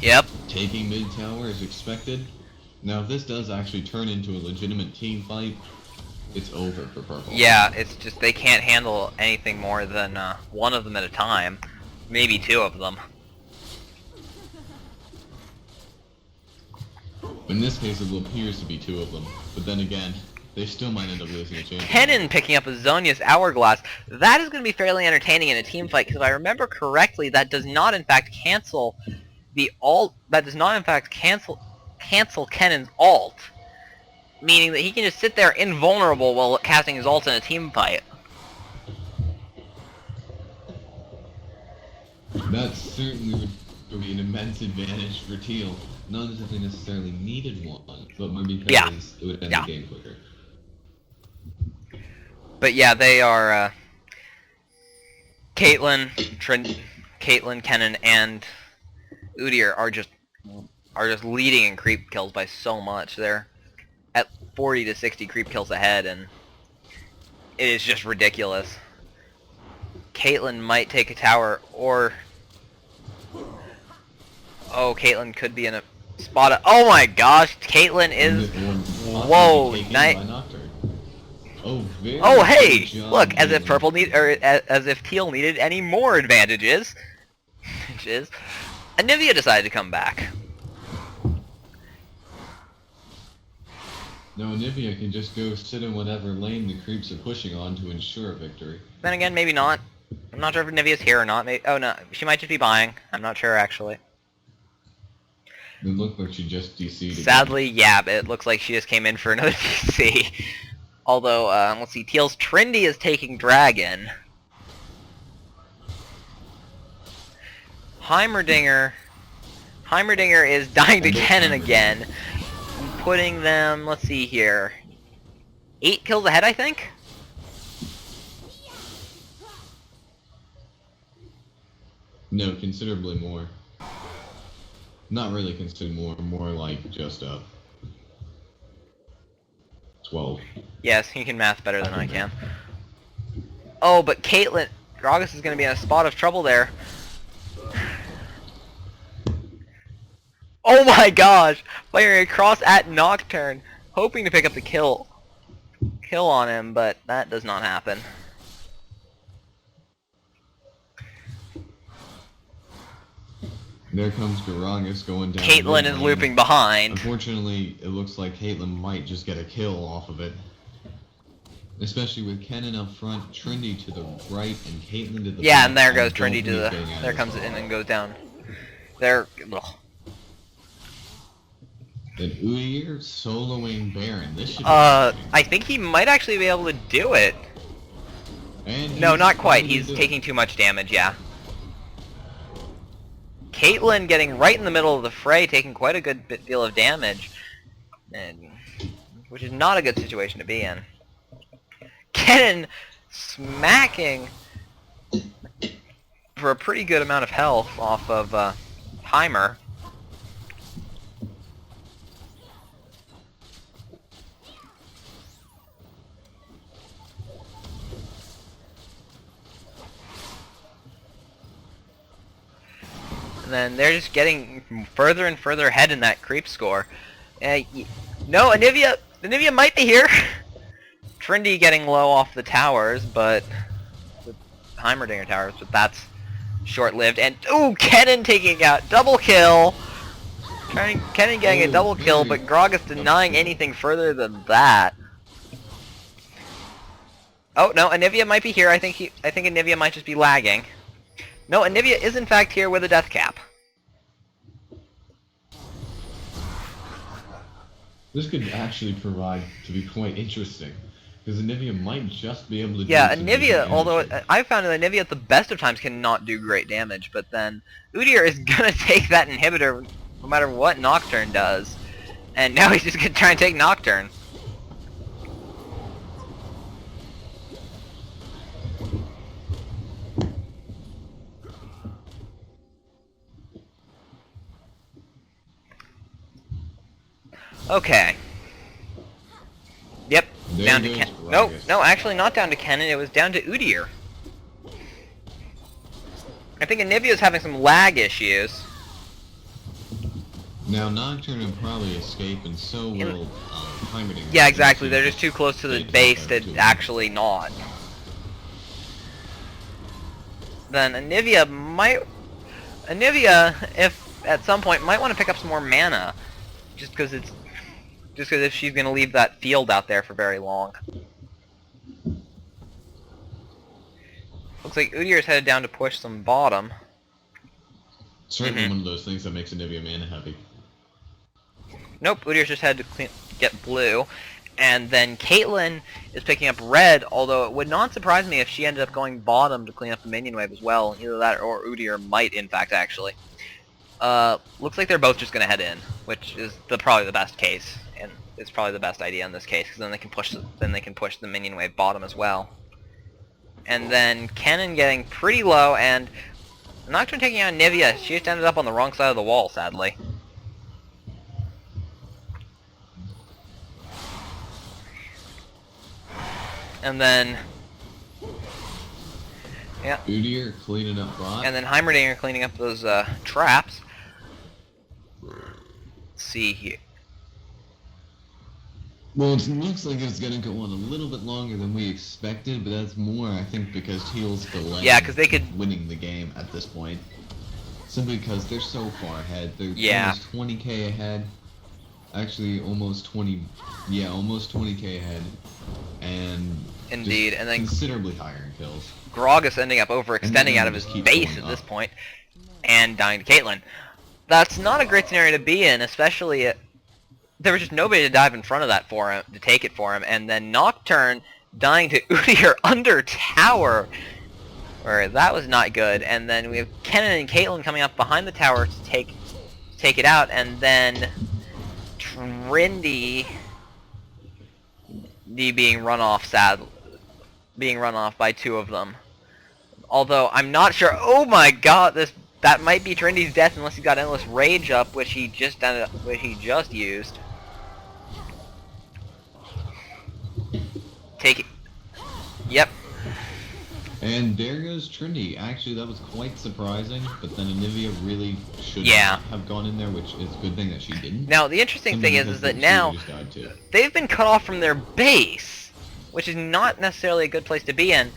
Yep. Taking mid tower is expected. Now, if this does actually turn into a legitimate team fight, it's over for purple. Yeah, it's just they can't handle anything more than one of them at a time. Maybe two of them. In this case, it appears to be two of them. But then again, they still might end up losing a chance. Kennen picking up a Zonia's Hourglass. That is going to be fairly entertaining in a team fight, because if I remember correctly, that does not in fact cancel the ult. That does not in fact cancel Kennen's ult, meaning that he can just sit there invulnerable while casting his ult in a team fight. That certainly would be an immense advantage for Teal. Not as if they necessarily needed one, but more because it would end the game quicker. But yeah, they are Caitlyn, Kennen, and Udyr are just leading in creep kills by so much. They're at 40 to 60 creep kills ahead, and it is just ridiculous. Caitlyn might take a tower, or Caitlyn could be in a spot. Oh my gosh, Caitlyn is hey, look, as if purple as if Teal needed any more advantages. Anivia decided to come back. No, Anivia can just go sit in whatever lane the creeps are pushing on to ensure a victory. Then again, maybe not. I'm not sure if Anivia's here or not. Oh no, she might just be buying. I'm not sure actually. It looked like she just DC'd. Sadly, yeah, it looks like she just came in for another DC. Although, let's see, Teal's Trendy is taking Dragon. Heimerdinger is dying to Kennen again. Putting them, let's see here, 8 kills ahead, I think? No, considerably more. Not really considerably more like just 12. Yes, he can math better than I can. Oh, but Caitlyn, Gragas is going to be in a spot of trouble there. Oh my gosh! Firing across at Nocturne, hoping to pick up the kill on him, but that does not happen. There comes Gragas going down. Caitlyn is looping behind. Unfortunately, it looks like Caitlyn might just get a kill off of it. Especially with Kennen up front, Trendy to the right, and Caitlyn to the yeah, and there goes Trendy to the... There comes it in and goes down. There... Ugh. And Udyr soloing Baron. This should be I think he might actually be able to do it. And no, not quite. He's taking too much damage, yeah. Caitlyn getting right in the middle of the fray, taking quite a good deal of damage. And, which is not a good situation to be in. Kennen smacking for a pretty good amount of health off of Heimer. And then they're just getting further and further ahead in that creep score. No, Anivia might be here. Trendy getting low off the towers, but the Heimerdinger towers, but that's short-lived. And ooh, Kennen taking out double kill. Kennen getting a double kill, but Gragas denying anything further than that. Oh no, Anivia might be here. I think Anivia might just be lagging. No, Anivia is in fact here with a death cap. This could actually provide to be quite interesting, because Anivia might just be able to do Anivia, although I found that Anivia at the best of times cannot do great damage, but then Udyr is gonna take that inhibitor no matter what Nocturne does. And now he's just gonna try and take Nocturne. Okay. Yep. There Down to goes Ken. No, no, actually not down to Kennen, it was down to Udyr. I think Anivia's having some lag issues. Now Nocturne will probably escape, and so will Heimerdinger. Yeah, exactly, they're just too close to the base to actually not. Then Anivia, if at some point, might want to pick up some more mana. Just because if she's going to leave that field out there for very long. Looks like Udyr's headed down to push some bottom. Certainly one of those things that makes Anivia mana heavy. Nope, Udyr's just had to get blue. And then Caitlyn is picking up red, although it would not surprise me if she ended up going bottom to clean up the minion wave as well. Either that or Udyr might, in fact, actually. Looks like they're both just going to head in, which is probably the best case. And it's probably the best idea in this case, because then they can push the minion wave bottom as well. And then Kennen getting pretty low, and Nocturne taking out Nivea. She just ended up on the wrong side of the wall, sadly. And then, yeah. Udyr cleaning up bot. And then Heimerdinger cleaning up those traps. Let's see here. Well, it looks like it's going to go on a little bit longer than we expected, but that's more, I think, because Teal's delaying winning the game at this point. Simply because they're so far ahead. They're almost 20k ahead. Actually, almost 20k ahead. And indeed, and then considerably higher in kills. Gragas ending up overextending out of his base at this point, and dying to Caitlyn. That's not a great scenario to be in, especially there was just nobody to dive in front of that for him, to take it for him, and then Nocturne dying to Udyr under tower, where that was not good. And then we have Kennen and Caitlyn coming up behind the tower to take it out, and then Trindy being run off by two of them. Although I'm not sure. Oh my God, that might be Trindy's death unless he got endless rage up, which he just used. Take it. Yep. And there goes Trinity. Actually, that was quite surprising, but then Anivia really should have gone in there, which is a good thing that she didn't. Now, the interesting thing is that now they've been cut off from their base, which is not necessarily a good place to be in,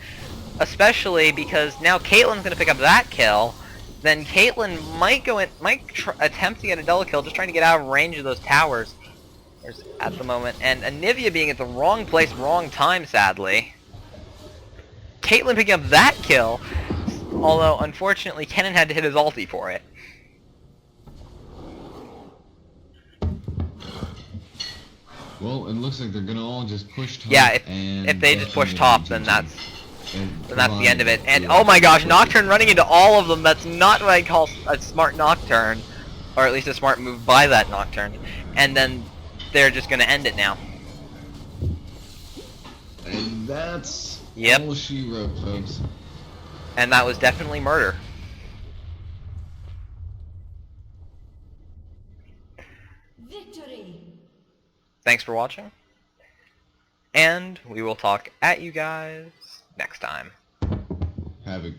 especially because now Caitlyn's going to pick up that kill. Then Caitlyn might attempt to get a double kill, just trying to get out of range of those towers at the moment. And Anivia being at the wrong place, wrong time, sadly. Caitlyn picking up that kill, although unfortunately Kennen had to hit his ulti for it. Well, it looks like they're gonna all just push top. Yeah, if they just push top, then that's the end of it. And oh my gosh, Nocturne running into all of them. That's not what I'd call a smart Nocturne, or at least a smart move by that Nocturne. And then they're just gonna end it now. And that's all she wrote, folks. And that was definitely murder. Victory. Thanks for watching, and we will talk at you guys next time. Have a